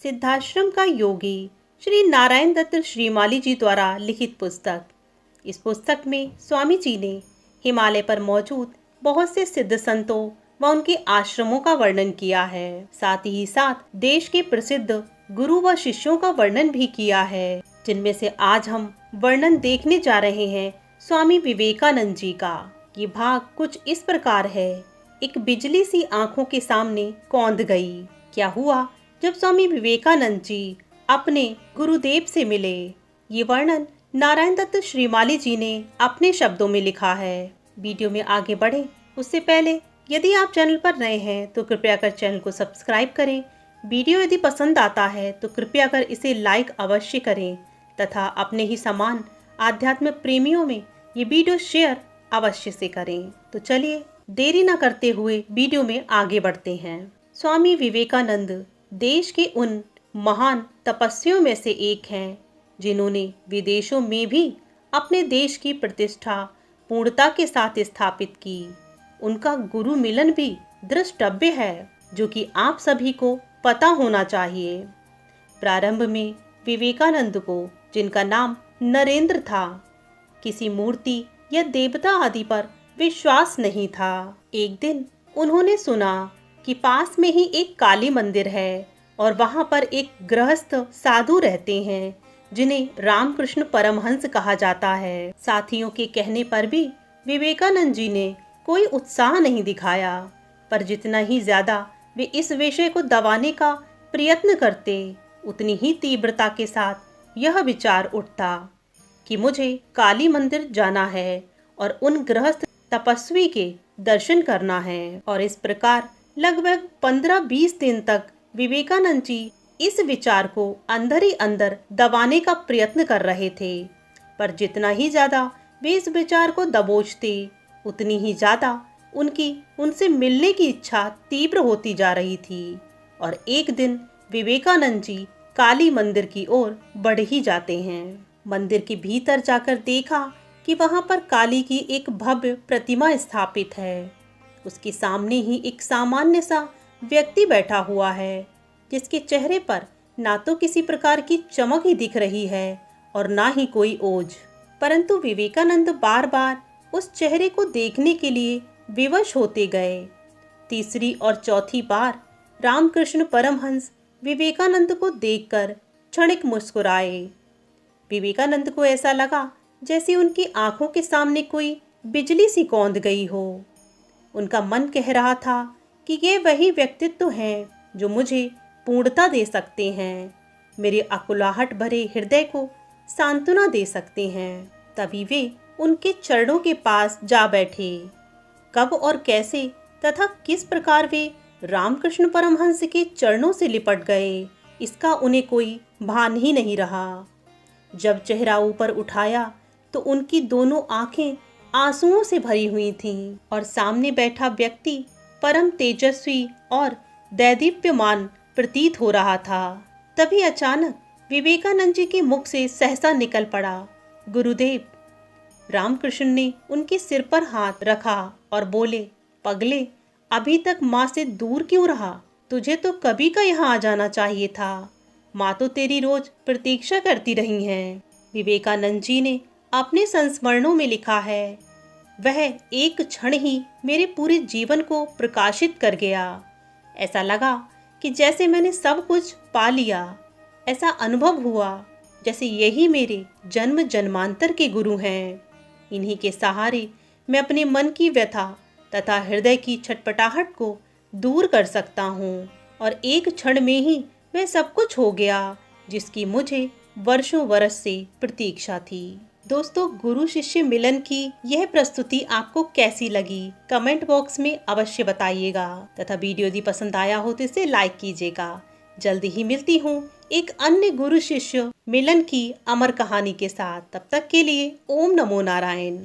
सिद्धाश्रम का योगी श्री नारायण दत्त श्रीमाली जी द्वारा लिखित पुस्तक। इस पुस्तक में स्वामी जी ने हिमालय पर मौजूद बहुत से सिद्ध संतों व उनके आश्रमों का वर्णन किया है। साथ ही साथ देश के प्रसिद्ध गुरु व शिष्यों का वर्णन भी किया है, जिनमें से आज हम वर्णन देखने जा रहे हैं स्वामी विवेकानंद जी का। ये भाग कुछ इस प्रकार है। एक बिजली सी आंखों के सामने कौंध गई। क्या हुआ जब स्वामी विवेकानंद जी अपने गुरुदेव से मिले। ये वर्णन नारायण दत्त श्रीमाली जी ने अपने शब्दों में लिखा है। वीडियो में आगे बढ़े उससे पहले यदि आप चैनल पर नए हैं तो कृपया कर चैनल को सब्सक्राइब करें। वीडियो यदि पसंद आता है तो कृपया कर इसे लाइक अवश्य करें तथा अपने ही समान आध्यात्म प्रेमियों में ये वीडियो शेयर अवश्य से करें। तो चलिए देरी न करते हुए वीडियो में आगे बढ़ते हैं। स्वामी विवेकानंद देश के उन महान तपस्वियों में से एक हैं जिन्होंने विदेशों में भी अपने देश की प्रतिष्ठा पूर्णता के साथ स्थापित की। उनका गुरु मिलन भी द्रष्टव्य है, जो कि आप सभी को पता होना चाहिए। प्रारंभ में विवेकानंद को, जिनका नाम नरेंद्र था, किसी मूर्ति या देवता आदि पर विश्वास नहीं था। एक दिन उन्होंने सुना कि पास में ही एक काली मंदिर है और वहां पर एक गृहस्थ साधु रहते हैं जिन्हें रामकृष्ण परमहंस कहा जाता है। साथियों के कहने पर भी विवेकानंद जी ने कोई उत्साह नहीं दिखाया, पर जितना ही ज्यादा वे इस विषय को दबाने का प्रयत्न करते, उतनी ही तीव्रता के साथ यह विचार उठता कि मुझे काली मंदिर जाना है और उन गृहस्थ तपस्वी के दर्शन करना है। और इस प्रकार लगभग 15-20 दिन तक विवेकानंद जी इस विचार को अंदर ही अंदर दबाने का प्रयत्न कर रहे थे, पर जितना ही ज्यादा वे इस विचार को दबोचते, उतनी ही ज्यादा उनकी उनसे मिलने की इच्छा तीव्र होती जा रही थी। और एक दिन विवेकानंद जी काली मंदिर की ओर बढ़ ही जाते हैं। मंदिर के भीतर जाकर देखा कि वहां पर काली की एक भव्य प्रतिमा स्थापित है। उसके सामने ही एक सामान्य सा व्यक्ति बैठा हुआ है, जिसके चेहरे पर ना तो किसी प्रकार की चमक ही दिख रही है और ना ही कोई ओज। परंतु विवेकानंद बार बार उस चेहरे को देखने के लिए विवश होते गए। तीसरी और चौथी बार रामकृष्ण परमहंस विवेकानंद को देखकर क्षणिक मुस्कुराए। विवेकानंद को ऐसा लगा जैसे उनकी आंखों के सामने कोई बिजली सी कौंध गई हो। उनका मन कह रहा था कि ये वही व्यक्तित्व हैं जो मुझे पूर्णता दे सकते हैं, मेरे अकुलाहट भरे हृदय को सांत्वना दे सकते हैं। तभी वे उनके चरणों के पास जा बैठे। कब और कैसे तथा किस प्रकार वे रामकृष्ण परमहंस के चरणों से लिपट गए, इसका उन्हें कोई भान ही नहीं रहा। जब चेहरा ऊपर उठाया तो उनकी दोनों आंखें आंसुओं से भरी हुई थीं और सामने बैठा व्यक्ति परम तेजस्वी और दैदीप्यमान प्रतीत हो रहा था। तभी अचानक विवेकानंद जी के मुख से सहसा निकल पड़ा, गुरुदेव। रामकृष्ण ने उनके सिर पर हाथ रखा और बोले, पगले, अभी तक माँ से दूर क्यों रहा? तुझे तो कभी का यहाँ आ जाना चाहिए था। माँ तो तेरी रोज प्रतीक्षा करती रही हैं। विवेकानंद जी ने अपने संस्मरणों में लिखा है, वह एक क्षण ही मेरे पूरे जीवन को प्रकाशित कर गया। ऐसा लगा कि जैसे मैंने सब कुछ पा लिया। ऐसा अनुभव हुआ जैसे यही मेरे जन्म जन्मांतर के गुरु हैं। इन्हीं के सहारे मैं अपने मन की व्यथा तथा हृदय की छटपटाहट को दूर कर सकता हूँ। और एक क्षण में ही वह सब कुछ हो गया जिसकी मुझे वर्षों वर्ष से प्रतीक्षा थी। दोस्तों, गुरु शिष्य मिलन की यह प्रस्तुति आपको कैसी लगी कमेंट बॉक्स में अवश्य बताइएगा तथा वीडियो यदि पसंद आया हो तो इसे लाइक कीजिएगा। जल्दी ही मिलती हूँ एक अन्य गुरु शिष्य मिलन की अमर कहानी के साथ। तब तक के लिए ओम नमो नारायण।